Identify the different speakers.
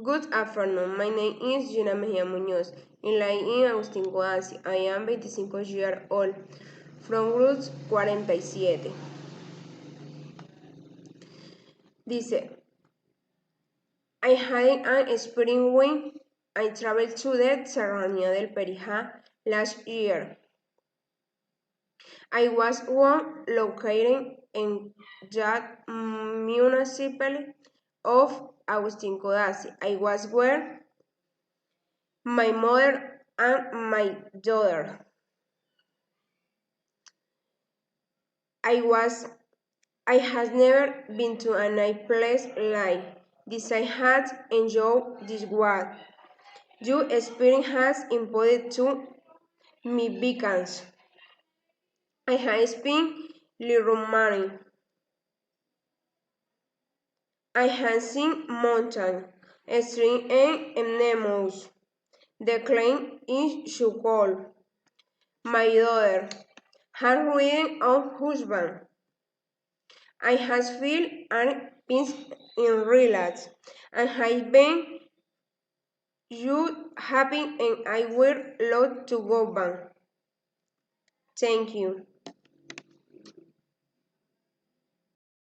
Speaker 1: Good afternoon, my name is GINA MEJIA Muñoz, and I am Agustín Guadasi. I am 25 years old, from Group 47. Dice, I had an spring when I traveled to the Serranía del Perijá last year. I was one located in that municipality of Agustín Codazzi. I was where my mother and my daughter. I had never been to a nice place like this. I had enjoyed this what your experience has imposed to me because I have spent little money. I have seen mountains, streams, and anemones. The climb is so cold. My daughter had ridden a husband. I have feel and peace in relax. And have been you happy and I will love to go back. Thank you.